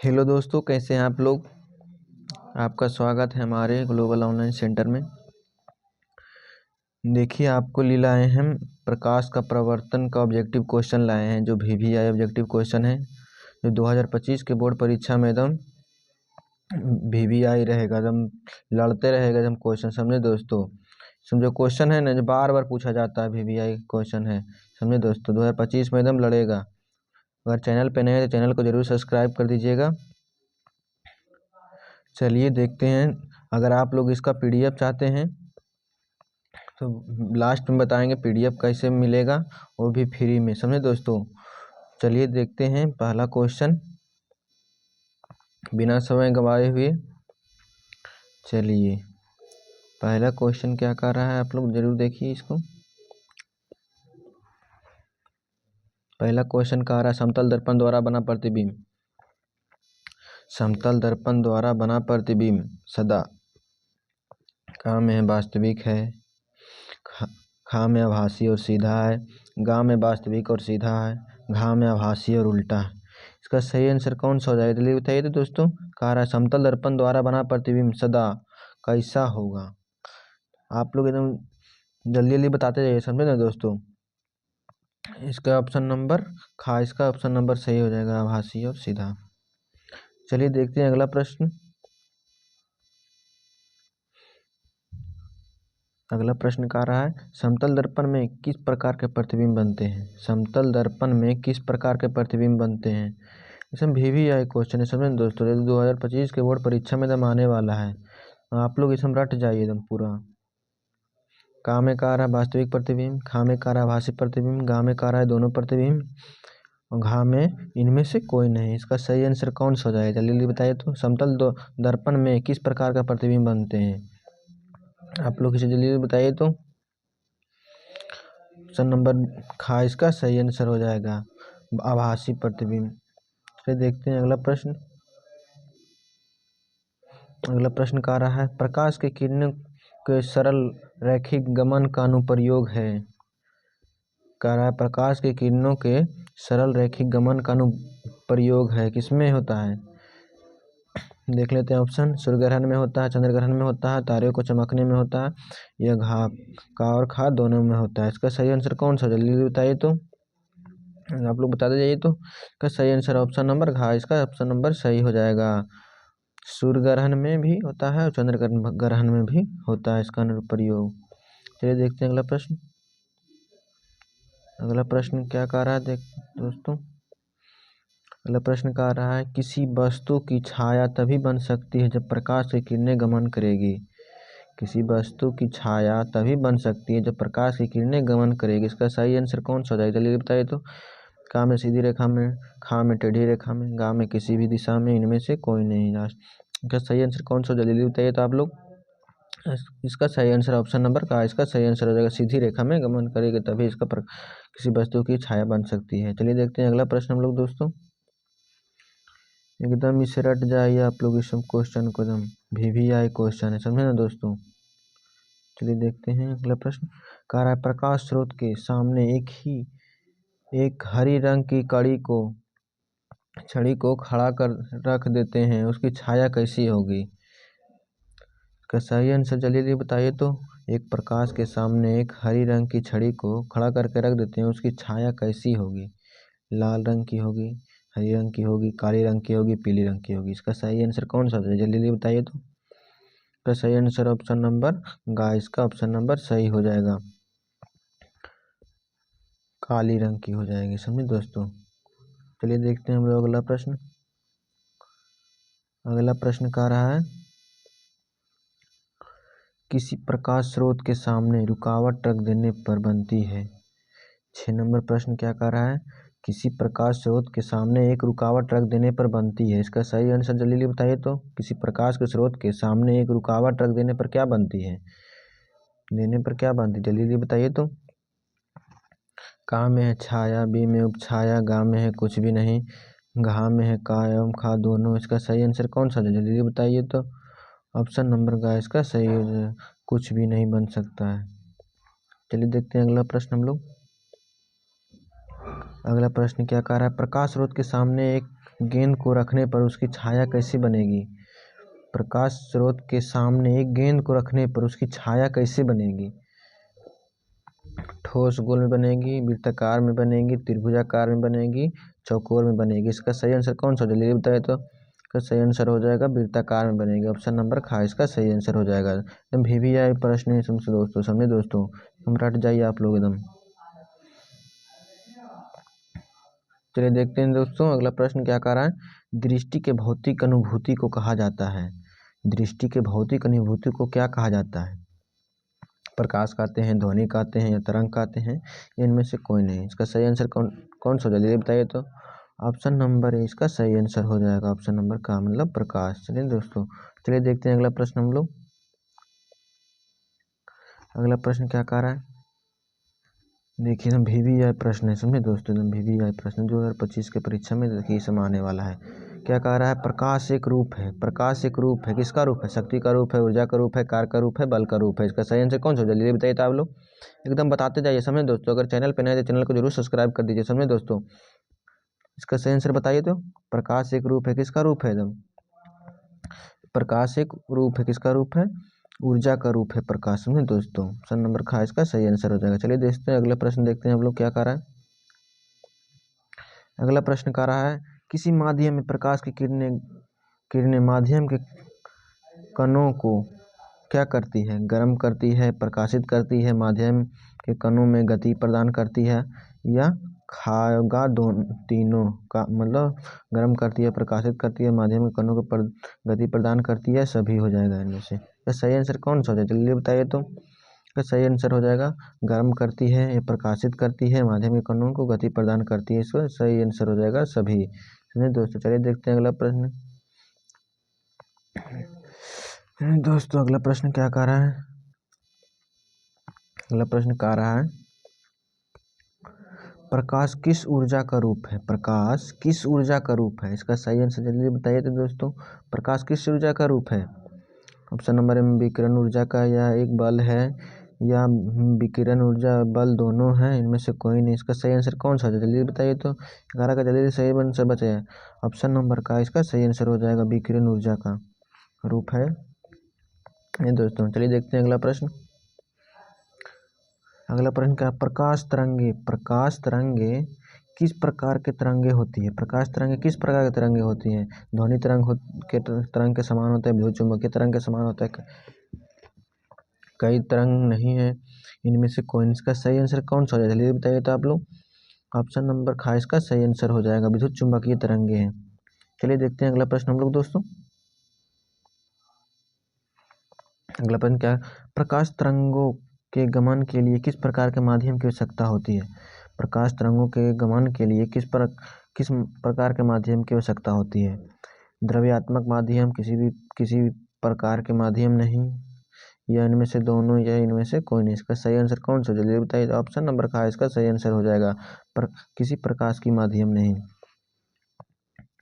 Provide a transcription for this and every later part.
Hello दोस्तों, कैसे हैं आप लोग। आपका स्वागत है हमारे ग्लोबल ऑनलाइन सेंटर में। देखिए, आपको लिए लाए हैं हम प्रकाश का प्रवर्तन का ऑब्जेक्टिव क्वेश्चन लाए हैं, जो VVI ऑब्जेक्टिव क्वेश्चन है, जो 2025 के बोर्ड परीक्षा में एकदम VVI रहेगा, एकदम लड़ते रहेगा एकदम क्वेश्चन। समझे दोस्तों, समझो क्वेश्चन है ना, जो बार बार पूछा जाता है, VVI क्वेश्चन है। समझे दोस्तों, 2025 में एकदम लड़ेगा। अगर चैनल पे नए हैं तो चैनल को जरूर सब्सक्राइब कर दीजिएगा। चलिए देखते हैं। अगर आप लोग इसका PDF चाहते हैं तो लास्ट में बताएंगे PDF कैसे मिलेगा, वो भी फ्री में। समझे दोस्तों, चलिए देखते हैं पहला क्वेश्चन बिना समय गवाए हुए। चलिए पहला क्वेश्चन क्या कर रहा है, आप लोग जरूर देखिए इसको। पहला क्वेश्चन कह रहा है, समतल दर्पण द्वारा बना प्रतिबिंब। समतल दर्पण द्वारा बना प्रतिबिंब सदा का में वास्तविक है, खा में आभासी और सीधा है, गा में वास्तविक और सीधा है, घा में आभासी और उल्टा है। इसका सही आंसर कौन सा हो जाएगा, जल्दी बताइए तो दोस्तों। कह रहा है समतल दर्पण द्वारा बना प्रतिबिंब सदा कैसा होगा। आप लोग एकदम जल्दी जल्दी बताते जाइए, समझे ना दोस्तों। इसका ऑप्शन नंबर खा, इसका ऑप्शन नंबर सही हो जाएगा, आभासी और सीधा। चलिए देखते हैं अगला प्रश्न। अगला प्रश्न कह रहा है, समतल दर्पण में किस प्रकार के प्रतिबिंब बनते हैं। समतल दर्पण में किस प्रकार के प्रतिबिंब बनते हैं। इसमें VVI क्वेश्चन है, समझे दोस्तों। 2025 के बोर्ड परीक्षा में एकदम आने वाला है, आप लोग इसमें रट जाइए एकदम पूरा। का में कह रहा है वास्तविक प्रतिबिंब, खा में कह रहा है आभासी प्रतिबिंब, गा में कह रहा है दोनों प्रतिबिंब, और घा में इनमें से कोई नहीं। इसका सही आंसर कौन सा हो जाएगा, जल्दी जल्दी बताइए तो। समतल दर्पण में किस प्रकार का प्रतिबिंब बनते हैं, आप लोग इसे जल्दी जल्दी बताइए तो। ऑप्शन नंबर खा इसका सही आंसर हो जाएगा, आभासी प्रतिबिंब। फिर देखते हैं अगला प्रश्न। अगला प्रश्न कह रहा है, प्रकाश की किरणों के सरल रैखिक गमन का अनुप्रयोग है। कह रहा है प्रकाश की किरणों के सरल रैखिक गमन का अनुप्रयोग है, किसमें होता है। देख लेते हैं ऑप्शन। सूर्य ग्रहण में होता है, चंद्र ग्रहण में होता है, तारे को चमकने में होता है, या घा का और खा दोनों में होता है। इसका सही आंसर कौन सा, जल्दी बताइए तो। आप लोग बताते जाइए तो। इसका सही आंसर ऑप्शन नंबर घा, इसका ऑप्शन नंबर सही हो जाएगा। सूर्य ग्रहण में भी होता है और चंद्र ग्रहण में भी होता है इसका अनुप्रयोग। चलिए देखते हैं अगला प्रश्न। अगला प्रश्न क्या कह रहा है देख दोस्तों। अगला प्रश्न कह रहा है, किसी वस्तु की छाया तभी बन सकती है जब प्रकाश की किरणें गमन करेगी। किसी वस्तु की छाया तभी बन सकती है जब प्रकाश की किरणें गमन करेगी। इसका सही आंसर कौन सा हो जाएगा, जल्दी बताइए तो। का में सीधी रेखा में, खा में टेढ़ी रेखा में, गा में किसी भी दिशा में, इनमें से कोई नहीं। इसका सही आंसर कौन सा, जल्दी बताइए तो आप लोग। इसका सही आंसर ऑप्शन नंबर का, इसका सही आंसर हो जाएगा सीधी रेखा में गमन करेगी तभी इसका किसी वस्तु की छाया बन सकती है। चलिए देखते हैं अगला प्रश्न हम लोग दोस्तों। एकदम इसे रट जाइए आप लोग, इस क्वेश्चन को, एकदम VVI क्वेश्चन है, समझे ना दोस्तों। चलिए देखते हैं अगला प्रश्न। कह रहा है, प्रकाश स्रोत के सामने एक हरी रंग की छड़ी को खड़ा कर रख देते हैं, उसकी छाया कैसी होगी। इसका सही आंसर जल्दी बताइए तो। एक प्रकाश के सामने एक हरी रंग की छड़ी को खड़ा करके रख देते हैं, उसकी छाया कैसी होगी। लाल रंग की होगी, हरी रंग की होगी, काली रंग की होगी, पीली रंग की होगी। इसका सही आंसर कौन सा है, जल्दी बताइए तो। इसका सही आंसर ऑप्शन नंबर गा, इसका ऑप्शन नंबर सही हो जाएगा, काली रंग की हो जाएगी, समझे दोस्तों। चलिए देखते हैं हम लोग अगला प्रश्न। अगला प्रश्न कह रहा है, किसी प्रकाश स्रोत के सामने रुकावट रख देने पर बनती है। 6 नंबर प्रश्न क्या कह रहा है, किसी प्रकाश स्रोत के सामने एक रुकावट रख देने पर बनती है। इसका सही आंसर जल्दी बताइए तो। किसी प्रकाश के स्रोत के सामने एक रुकावट रख देने पर क्या बनती है, जल्दी बताइए तो। का में है छाया, बी में उपछाया, गा में है कुछ भी नहीं, घा में है का एवं खा दोनों। इसका सही आंसर कौन सा है, जल्दी बताइए तो। ऑप्शन नंबर गा इसका सही है, कुछ भी नहीं बन सकता है। चलिए देखते हैं अगला प्रश्न हम लोग। अगला प्रश्न क्या कह रहा है, प्रकाश स्रोत के सामने एक गेंद को रखने पर उसकी छाया कैसी बनेगी? प्रकाश स्रोत के सामने एक गेंद को रखने पर उसकी छाया कैसे बनेगी? ठोस गोल में बनेगी, वृत्ताकार में बनेगी, त्रिभुजाकार में बनेगी, चौकोर में बनेगी। इसका सही आंसर कौन सा हो जाएगा? जल्दी बताइए तो। इसका सही आंसर हो जाएगा वृत्ताकार में बनेगी। ऑप्शन नंबर खा इसका सही आंसर हो जाएगा। एकदम VVI प्रश्न है समझे दोस्तों, समझे दोस्तों, हम रट जाइए आप लोग एकदम। चलिए देखते हैं दोस्तों, अगला प्रश्न क्या कह रहा है? दृष्टि के भौतिक अनुभूति को कहा जाता है। दृष्टि के भौतिक अनुभूति को क्या कहा जाता है? प्रकाश कहते हैं, ध्वनि कहते हैं, या तरंग कहते हैं, इनमें से कोई नहीं। इसका सही आंसर कौन सा हो जाएगा? बताइए तो। ऑप्शन नंबर ए इसका सही आंसर हो जाएगा। ऑप्शन नंबर का मतलब प्रकाश। चलिए दोस्तों, चलिए देखते हैं अगला प्रश्न हम लोग। अगला प्रश्न क्या कह रहा है? देखिए एकदम VVI प्रश्न है, समझे दोस्तों, एकदम VVI प्रश्न 2025 के परीक्षा में देखिए समय आने वाला है। क्या कह रहा है? प्रकाश एक रूप है। प्रकाश एक रूप है, किसका रूप है? शक्ति का रूप है, ऊर्जा का रूप है, कार्य का रूप है, बल का रूप है। इसका सही आंसर कौन सा हो जाएगा? जल्दी बताइए तो आप लोग, एकदम बताते जाइए, समझे दोस्तों। अगर चैनल पे नए तो चैनल को जरूर सब्सक्राइब कर दीजिए, समझे दोस्तों। इसका सही आंसर बताइए तो। प्रकाश एक रूप है, किसका रूप है? एकदम प्रकाश एक रूप है, किसका रूप है? ऊर्जा का रूप है प्रकाश, समझे दोस्तों। ऑप्शन नंबर खा इसका सही आंसर हो जाएगा। चलिए देखते हैं अगला प्रश्न, देखते हैं हम लोग क्या कर रहा है। अगला प्रश्न कर रहा है, किसी माध्यम में प्रकाश की किरणें किरणें माध्यम के कणों को क्या करती है? गर्म करती है, प्रकाशित करती है, माध्यम के कणों में गति प्रदान करती है, या खाएगा तीनों का मतलब गर्म करती है, प्रकाशित करती है, माध्यम के कणों को गति प्रदान करती है, सभी हो जाएगा इनमें से। तो सही आंसर कौन सा हो जाएगा? जल्दी बताइए तो। इसका सही आंसर हो जाएगा गर्म करती है, या प्रकाशित करती है, माध्यम के कणों को गति प्रदान करती है। इसका सही आंसर हो जाएगा सभी। समझे दोस्तों। चलिए देखते हैं अगला प्रश्न। दोस्तों अगला प्रश्न क्या कह रहा है? अगला प्रश्न कह रहा है, प्रकाश किस ऊर्जा का रूप है? प्रकाश किस ऊर्जा का रूप है? इसका सही आंसर जल्दी बताइए तो दोस्तों। प्रकाश किस ऊर्जा का रूप है? ऑप्शन नंबर में विकिरण ऊर्जा का, या एक बल है, या विकिरण ऊर्जा बल दोनों है, इनमें से कोई नहीं। इसका सही आंसर कौन सा है? जल्दी बताइए तो। 11 का जल्दी सही आंसर बचे। ऑप्शन नंबर का इसका सही आंसर हो जाएगा विकिरण ऊर्जा का रूप है ये दोस्तों। चलिए देखते हैं अगला प्रश्न। अगला प्रश्न क्या? प्रकाश तरंगे किस प्रकार के तरंगे होती है? प्रकाश तरंगे किस प्रकार के तरंगे होती हैं? ध्वनि तरंग के समान होता है, विद्युत चुम्बकीय तरंग के समान होता है, कई तरंग नहीं है, इनमें से कोई। इसका सही आंसर कौन सा हो जाएगा? जल्दी बताइए तो आप लोग। ऑप्शन नंबर खा इसका सही आंसर हो जाएगा विद्युत चुम्बकीय तरंगे हैं। चलिए देखते हैं अगला प्रश्न हम लोग दोस्तों। अगला प्रश्न क्या? प्रकाश तरंगों के गमन के लिए किस प्रकार के माध्यम की आवश्यकता होती है? प्रकाश तरंगों के गमन के लिए किस प्रकार के माध्यम की आवश्यकता होती है? द्रव्यात्मक माध्यम, किसी भी प्रकार के माध्यम नहीं, या इनमें से दोनों, या इनमें से कोई नहीं। इसका सही आंसर कौन सा? जल्दी बताइए। ऑप्शन नंबर का इसका सही आंसर हो जाएगा किसी प्रकाश की माध्यम नहीं,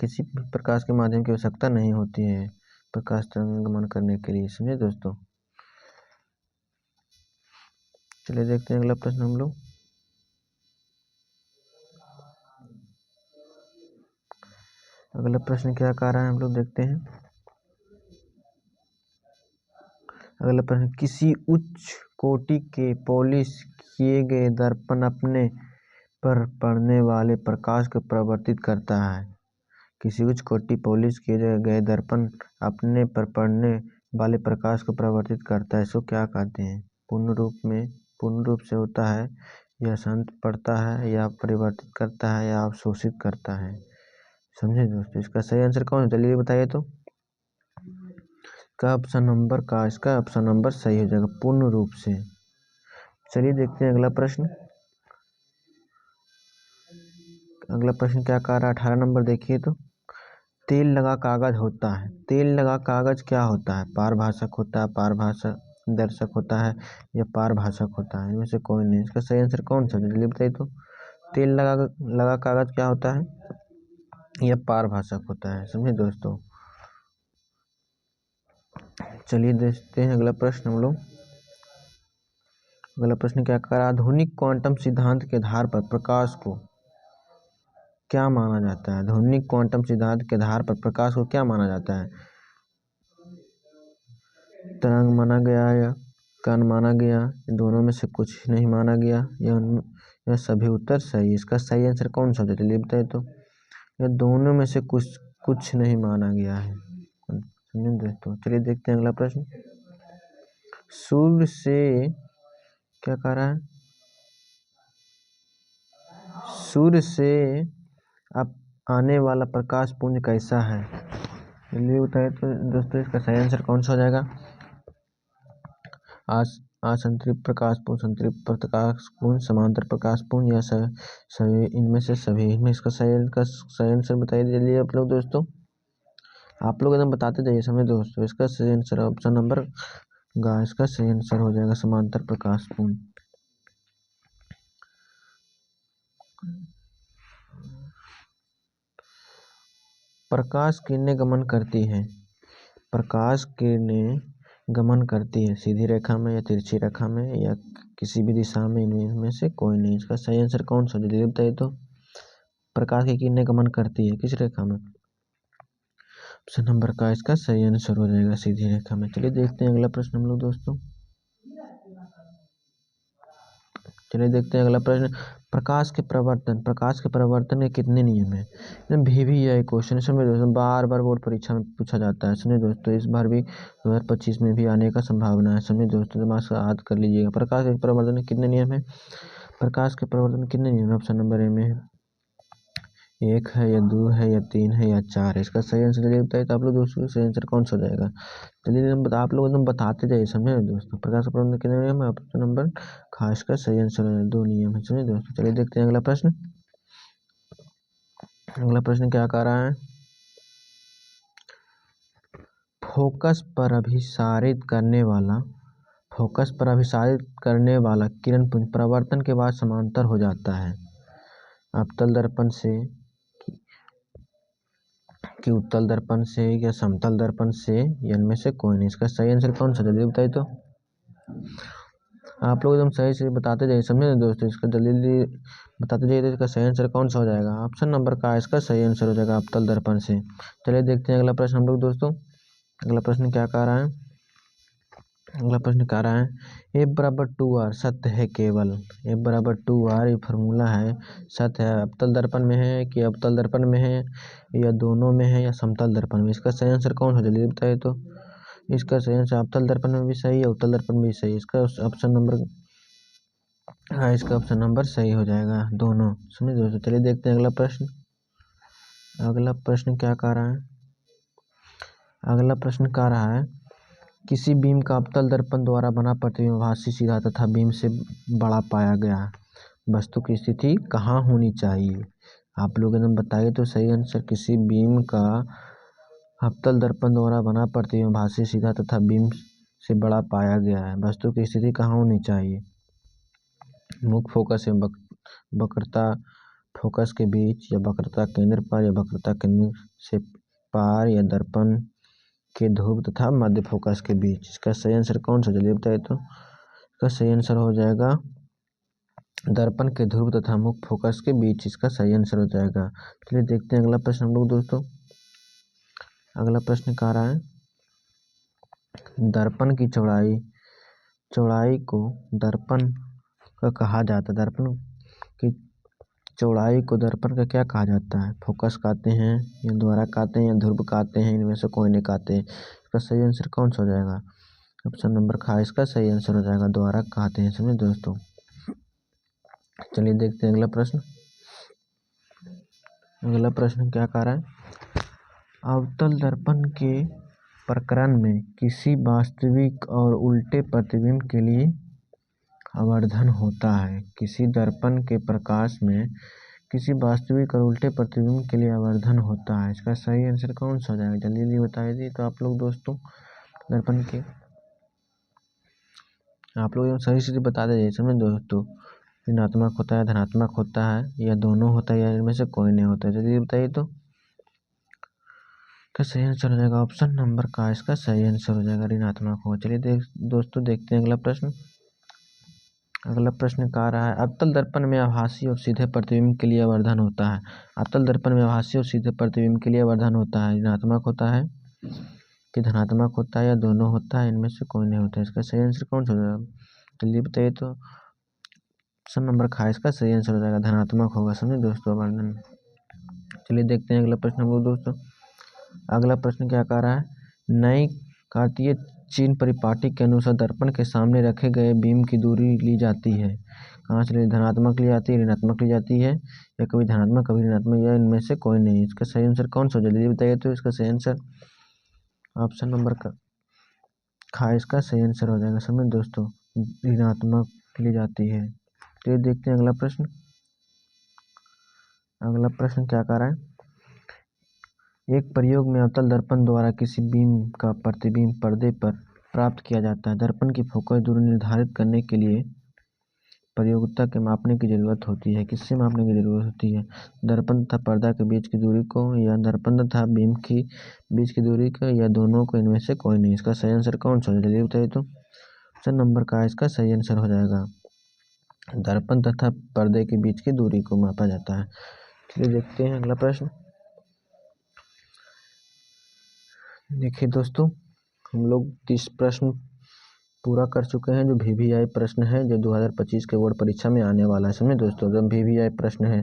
किसी प्रकाश के माध्यम की आवश्यकता नहीं होती है प्रकाश तरंग गमन करने के लिए, समझे दोस्तों। चलिए देखते हैं अगला प्रश्न हम लोग। अगला प्रश्न क्या कह रहा है हम लोग देखते हैं। अगला प्रश्न, किसी उच्च कोटि के पॉलिश किए गए दर्पण अपने पर पड़ने वाले प्रकाश को परावर्तित करता है। किसी उच्च कोटि पॉलिश किए गए दर्पण अपने पर पड़ने वाले प्रकाश को परावर्तित करता है, इसको क्या कहते हैं? पूर्ण रूप से होता है, या शांत पड़ता है, या परिवर्तित करता है, या अवशोषित करता है, समझे दोस्तों। इसका सही आंसर कौन है? जल्दी बताइए तो। इसका ऑप्शन नंबर सही हो जाएगा पूर्ण रूप से। चलिए देखते हैं अगला प्रश्न। अगला प्रश्न क्या कह रहा है? 18 नंबर देखिए तो। तेल लगा कागज होता है, तेल लगा कागज क्या होता है? पारभाषक होता है, पारदर्शक होता है, या पारभाषक होता है, इनमें से कोई नहीं। इसका सही आंसर कौन सा? जल्दी बताइए तो। तेल लगा कागज क्या होता है? यह पारभाषक होता है, समझे दोस्तों। चलिए देखते हैं अगला प्रश्न हम लोग। अगला प्रश्न क्या कर रहा है? आधुनिक क्वांटम सिद्धांत के आधार पर प्रकाश को क्या माना जाता है? ध्वनिक क्वांटम सिद्धांत के आधार पर प्रकाश को क्या माना जाता है? तरंग माना गया या कण माना गया? दोनों में से कुछ नहीं माना गया? यह सभी उत्तर सही। इसका सही आंसर कौन सा होता है? चलिए बताइए तो। यह दोनों में से कुछ नहीं माना गया है। दोस्तों चलिए देखते हैं अगला प्रश्न। सूर्य से क्या कह रहा है? सूर्य से अब आने वाला प्रकाश पुंज कैसा है? चलिए बताइए तो दोस्तों इसका सही आंसर कौन सा हो जाएगा? असंतृप्त प्रकाश पुंज, संतृप्त प्रकाश पुंज, समांतर प्रकाश पुंज या सभी इनमें से सभी। इनमें इसका सही आंसर बताइए जल्दी आप लोग दोस्तों। आप लोग एकदम बताते जाइए समझे दोस्तों। इसका सही आंसर ऑप्शन नंबर इसका सही आंसर हो जाएगा समांतर प्रकाश पुंज। प्रकाश किरणें गमन करती है। प्रकाश किरणें गमन करती है सीधी रेखा में या तिरछी रेखा में या किसी भी दिशा में, इनमें से कोई नहीं। इसका सही आंसर कौन सा? जल्दी बताइए तो। प्रकाश की किरणें गमन करती है किस रेखा में? ऑप्शन नंबर का इसका सही आंसर हो जाएगा सीधी रेखा में। चलिए देखते हैं अगला प्रश्न हम लोग दोस्तों। चलिए देखते हैं अगला प्रश्न। प्रकाश के प्रवर्तन के कितने नियम है? भी यह क्वेश्चन समझे दोस्तों बार बार बोर्ड परीक्षा में पूछा जाता है। समझे दोस्तों इस बार भी 2025 में भी आने का संभावना है। समझे दोस्तों दिमाग से याद कर लीजिएगा। प्रकाश के प्रवर्तन के कितने नियम है? प्रकाश के प्रवर्तन कितने नियम है? ऑप्शन नंबर ए में है 1 है या 2 है या 3 है या 4 है। इसका सही आंसर चलिए बताइए तो आप लोग दोस्तों सही आंसर कौन सा हो जाएगा? चलिए आप लोग एकदम बताते जाइए समझे दोस्तों। प्रकाश का प्रवर्तन कितने नियम है? ऑप्शन नंबर खास का सही आंसर है 2 नियम है। समझे दोस्तों चलिए देखते हैं अगला प्रश्न। अगला प्रश्न क्या कह रहा है? फोकस पर अभिसारित करने वाला किरण पुंज प्रवर्तन के बाद समांतर हो जाता है। अवतल दर्पण से कि उत्तल दर्पण से या समतल दर्पण से, इनमें से कोई नहीं। इसका सही आंसर कौन सा? जल्दी बताइए तो। आप लोग एकदम सही से बताते जाइए समझे ना दोस्तों। इसका जल्दी बताते जाइए तो इसका सही आंसर कौन सा हो जाएगा? ऑप्शन नंबर का इसका सही आंसर हो जाएगा अवतल दर्पण से। चलिए देखते हैं अगला प्रश्न हम लोग दोस्तों। अगला प्रश्न क्या कह रहा है? अगला प्रश्न कह रहा है F=2R सत्य है केवल। F=2R ये फार्मूला है, सत्य है। अवतल दर्पण में है कि अवतल दर्पण में है या दोनों में है या समतल दर्पण में? इसका सही आंसर कौन सा? जल्दी बताइए तो। इसका सही आंसर अवतल दर्पण में भी सही है, उत्तल दर्पण में भी सही है। इसका ऑप्शन नंबर सही हो जाएगा दोनों। समझे दोस्तों चलिए देखते हैं अगला प्रश्न। अगला प्रश्न क्या कह रहा है? अगला प्रश्न कह रहा है किसी बीम का अवतल दर्पण द्वारा बना प्रतिबिंब भासी सीधा तथा बीम से बड़ा पाया गया वस्तु की स्थिति कहाँ होनी चाहिए? आप लोग एकदम बताइए तो सही आंसर। किसी बीम का अवतल दर्पण द्वारा बना प्रतिबिंब भासी सीधा तथा बीम से बड़ा पाया गया है वस्तु की स्थिति कहाँ होनी चाहिए? मुख्य फोकस एवं वक्रता फोकस के बीच या वक्रता केंद्र पर या वक्रता केंद्र से पार या दर्पण के ध्रुव तथा मध्य फोकस के बीच। इसका सही आंसर कौन सा? जल्दी बताइए तो। इसका सही आंसर हो जाएगा दर्पण के ध्रुव तथा मुख्य फोकस के बीच। इसका सही आंसर हो जाएगा। चलिए देखते हैं अगला प्रश्न हम लोग दोस्तों। अगला प्रश्न कह रहा है दर्पण की चौड़ाई को दर्पण का कहा जाता है। दर्पण की चौड़ाई को दर्पण का क्या कहा जाता है? फोकस कहते हैं या द्वारा कहते हैं या ध्रुव कहते हैं, इनमें से कोई नहीं कहते। इसका सही आंसर कौन सा हो जाएगा? ऑप्शन नंबर खा इसका सही आंसर हो जाएगा द्वारा कहते हैं। समझे दोस्तों चलिए देखते हैं अगला प्रश्न। अगला प्रश्न क्या कह रहा है? अवतल दर्पण के प्रकरण में किसी वास्तविक और उल्टे प्रतिबिंब के लिए आवर्धन होता है। किसी दर्पण के प्रकाश में किसी वास्तविक और उल्टे प्रतिबिंब के लिए आवर्धन होता है। इसका सही आंसर कौन सा हो जाएगा? जल्दी बताइए तो आप लोग दोस्तों। दर्पण के आप लोग सही से बता दीजिए समझे दोस्तों। ऋणात्मक होता है, धनात्मक होता है या दोनों होता है या इनमें से कोई नहीं होता है? जल्दी बताइए तो। का सही आंसर हो जाएगा ऑप्शन नंबर का इसका सही आंसर हो जाएगा ऋणात्मक हो। चलिए दोस्तों देखते हैं अगला प्रश्न। अगला प्रश्न क्या आ रहा है, अवतल दर्पण में आभासी और सीधे प्रतिबिंब के लिए आवर्धन होता है। अवतल दर्पण में आभासी और सीधे प्रतिबिंब के लिए आवर्धन होता है, ऋणात्मक होता है कि धनात्मक होता है या दोनों होता है, इनमें से कोई नहीं होता है। इसका सही आंसर कौन सा हो जाएगा, जल्दी बताइए। तो ऑप्शन नंबर खा इसका सही आंसर हो जाएगा, धनात्मक होगा। समझे दोस्तों आवर्धन। चलिए देखते हैं अगला प्रश्न हम लोग दोस्तों। अगला प्रश्न क्या कह रहा है, नई कार्तीय चिन्ह परिपाटी के अनुसार दर्पण के सामने रखे गए बीम की दूरी ली जाती है। कहाँ से धनात्मक ली जाती है, ऋणात्मक ली जाती है, या कभी धनात्मक कभी ऋणात्मक, या इनमें से कोई नहीं। इसका सही आंसर कौन सा, जल्दी बताइए। तो इसका सही आंसर ऑप्शन नंबर खा इसका सही आंसर हो जाएगा। समझ दोस्तों, ऋणात्मक ली जाती है। तो ये देखते हैं अगला प्रश्न। अगला प्रश्न क्या कह रहा है, एक प्रयोग में अवतल दर्पण द्वारा किसी बीम का प्रतिबिंब पर्दे पर प्राप्त किया जाता है। दर्पण की फोकस दूरी निर्धारित करने के लिए प्रयोगता के मापने की जरूरत होती है। किससे मापने की जरूरत होती है, दर्पण तथा पर्दा के बीच की दूरी को, या दर्पण तथा बीम की बीच की दूरी को, या दोनों को, इनमें से कोई नहीं। इसका सही आंसर कौन सा है, जल्दी बताइए। तो ऑप्शन नंबर का इसका सही आंसर हो जाएगा, दर्पण तथा पर्दे के बीच की दूरी को मापा जाता है। चलिए देखते हैं अगला प्रश्न। देखिए दोस्तों, हम लोग 30 प्रश्न पूरा कर चुके हैं, जो VVI प्रश्न है, जो 2025 के बोर्ड परीक्षा में आने वाला है। समझे दोस्तों, जो VVI प्रश्न है,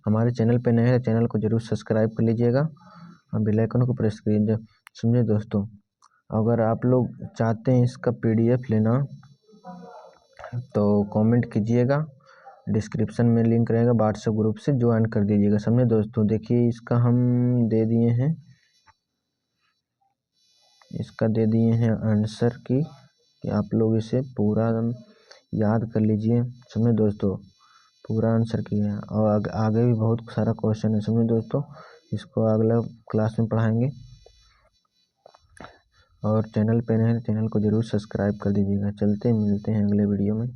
हमारे चैनल पे नए हैं तो चैनल को जरूर सब्सक्राइब कर लीजिएगा और बेल आइकन को प्रेस करिए। समझे दोस्तों, अगर आप लोग चाहते हैं इसका PDF लेना तो कमेंट कीजिएगा, डिस्क्रिप्शन में लिंक रहेगा, व्हाट्सएप ग्रुप से ज्वाइन कर दीजिएगा। समझे दोस्तों, देखिए इसका हम दे दिए हैं, इसका दे दिए हैं आंसर की, कि आप लोग इसे पूरा याद कर लीजिए। समझे दोस्तों, पूरा आंसर किए हैं, और आगे भी बहुत सारा क्वेश्चन है। समझे दोस्तों, इसको अगला क्लास में पढ़ाएंगे। और चैनल पे नए हैं तो चैनल को जरूर सब्सक्राइब कर दीजिएगा। चलते मिलते हैं अगले वीडियो में।